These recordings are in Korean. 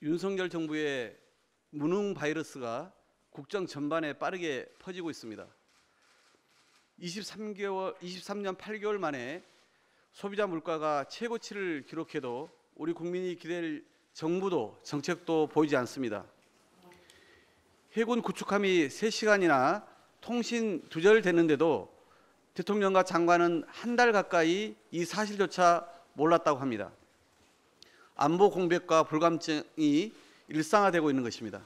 윤석열 정부의 무능 바이러스가 국정 전반에 빠르게 퍼지고 있습니다. 23년 8개월 만에 소비자 물가가 최고치를 기록해도 우리 국민이 기댈 정부도 정책도 보이지 않습니다. 해군 구축함이 3시간이나 통신 두절됐는데도 대통령과 장관은 한 달 가까이 이 사실조차 몰랐다고 합니다. 안보 공백과 불감증이 일상화되고 있는 것입니다.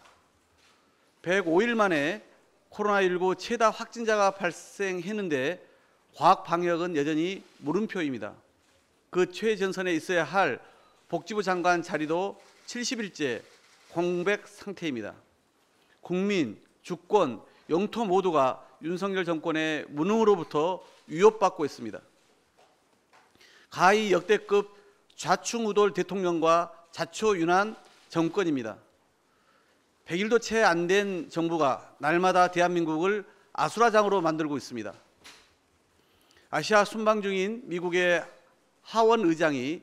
105일 만에 코로나19 최다 확진자가 발생했는데 과학 방역은 여전히 물음표입니다. 그 최전선에 있어야 할 복지부 장관 자리도 70일째 공백 상태입니다. 국민, 주권, 영토 모두가 윤석열 정권의 무능으로부터 위협받고 있습니다. 가히 역대급 좌충우돌 대통령과 자초윤환 정권입니다. 100일도 채 안 된 정부가 날마다 대한민국을 아수라장으로 만들고 있습니다. 아시아 순방 중인 미국의 하원 의장이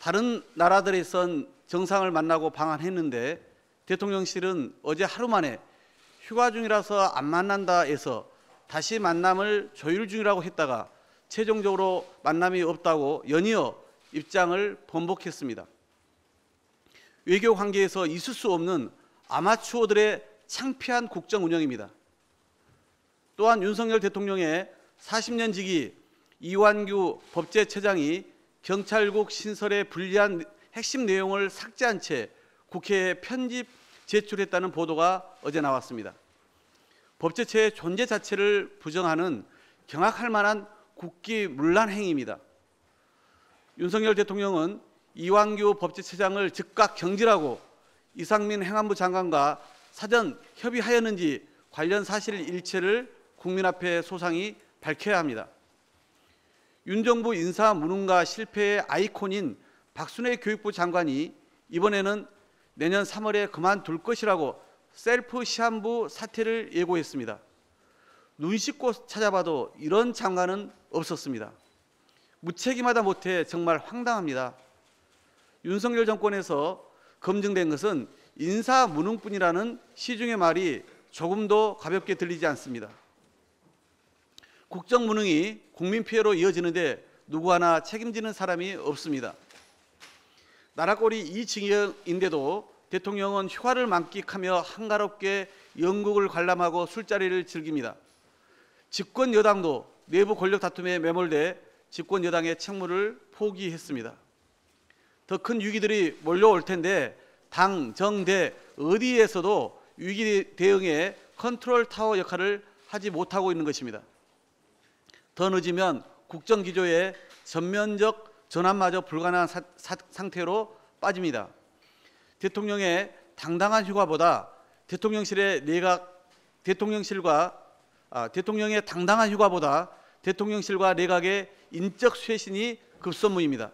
다른 나라들에선 정상을 만나고 방한했는데 대통령실은 어제 하루 만에 휴가 중이라서 안 만난다 해서 다시 만남을 조율 중이라고 했다가 최종적으로 만남이 없다고 연이어 입장을 번복했습니다. 외교 관계에서 있을 수 없는 아마추어들의 창피한 국정 운영입니다. 또한 윤석열 대통령의 40년 지기 이완규 법제처장이 경찰국 신설에 불리한 핵심 내용을 삭제한 채 국회에 편집 제출했다는 보도가 어제 나왔습니다. 법제처의 존재 자체를 부정하는 경악할 만한 국기문란 행위입니다. 윤석열 대통령은 이완규 법제처장을 즉각 경질하고 이상민 행안부 장관과 사전 협의하였는지 관련 사실 일체를 국민 앞에 소상히 밝혀야 합니다. 윤 정부 인사 무능과 실패의 아이콘인 박순애 교육부 장관이 이번에는 내년 3월에 그만둘 것이라고 셀프 시한부 사퇴를 예고했습니다. 눈 씻고 찾아봐도 이런 장관은 없었습니다. 무책임하다 못해 정말 황당합니다. 윤석열 정권에서 검증된 것은 인사 무능뿐이라는 시중의 말이 조금도 가볍게 들리지 않습니다. 국정 무능이 국민 피해로 이어지는데 누구 하나 책임지는 사람이 없습니다. 나라꼴이 이 지경인데도 대통령은 휴가를 만끽하며 한가롭게 영국을 관람하고 술자리를 즐깁니다. 집권 여당도 내부 권력 다툼에 매몰돼 집권 여당의 책무를 포기했습니다. 더 큰 위기들이 몰려올 텐데 당, 정, 대 어디에서도 위기 대응에 컨트롤 타워 역할을 하지 못하고 있는 것입니다. 더 늦으면 국정기조의 전면적 전환마저 불가능한 상태로 빠집니다. 대통령의 당당한 휴가보다 대통령의 당당한 휴가보다 대통령실과 내각의 인적 쇄신이 급선무입니다.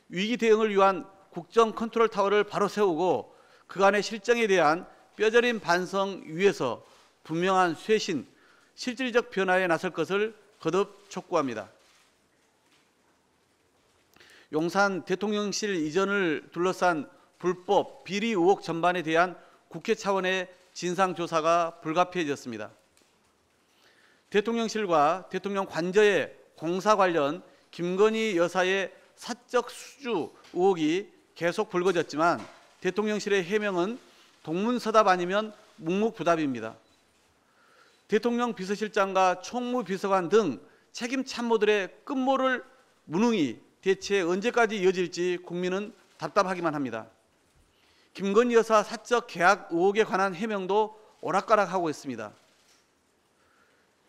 위기 대응을 위한 국정 컨트롤 타워를 바로 세우고 그간의 실정에 대한 뼈저린 반성 위에서 분명한 쇄신, 실질적 변화에 나설 것을 거듭 촉구합니다. 용산 대통령실 이전을 둘러싼 불법 비리 의혹 전반에 대한 국회 차원의 진상조사가 불가피해졌습니다. 대통령실과 대통령 관저의 공사 관련 김건희 여사의 사적 수주 의혹이 계속 불거졌지만 대통령실의 해명은 동문서답 아니면 묵묵부답입니다. 대통령 비서실장과 총무비서관 등 책임 참모들의 끝모를 무능이 대체 언제까지 이어질지 국민은 답답하기만 합니다. 김건희 여사 사적 계약 의혹에 관한 해명도 오락가락하고 있습니다.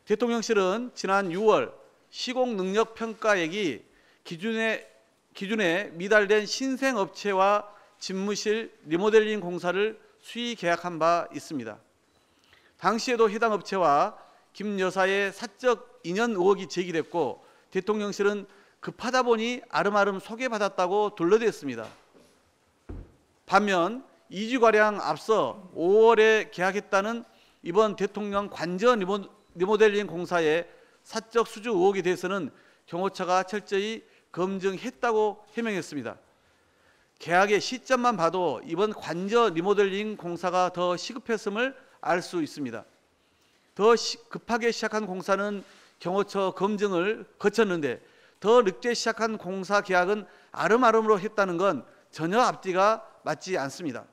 대통령실은 지난 6월 시공능력평가액이 기준에 미달된 신생업체와 집무실 리모델링 공사를 수의 계약한 바 있습니다. 당시에도 해당 업체와 김 여사의 사적 인연 의혹이 제기됐고 대통령실은 급하다 보니 아름아름 소개받았다고 둘러댔습니다. 반면 2주가량 앞서 5월에 계약했다는 이번 대통령 관저 리모델링 공사의 사적 수주 의혹에 대해서는 경호처가 철저히 검증했다고 해명했습니다. 계약의 시점만 봐도 이번 관저 리모델링 공사가 더 시급했음을 알 수 있습니다. 더 급하게 시작한 공사는 경호처 검증을 거쳤는데 더 늦게 시작한 공사 계약은 아름아름으로 했다는 건 전혀 앞뒤가 맞지 않습니다.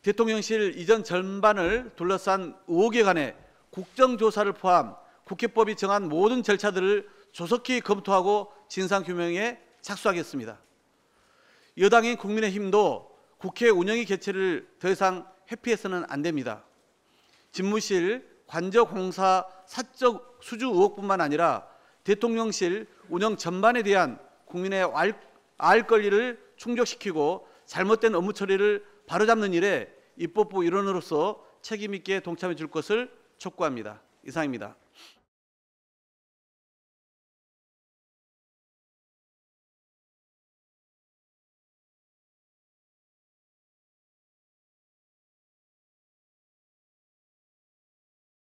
대통령실 이전 전반을 둘러싼 의혹에 관해 국정조사를 포함 국회법이 정한 모든 절차들을 조속히 검토하고 진상규명에 착수하겠습니다. 여당인 국민의힘도 국회 운영위 개최를 더 이상 회피해서는 안 됩니다. 집무실 관저 공사 사적 수주 의혹뿐만 아니라 대통령실 운영 전반에 대한 국민의 알 권리를 충족시키고 잘못된 업무 처리를 바로잡는 일에 입법부 일원으로서 책임 있게 동참해 줄 것을 촉구합니다. 이상입니다.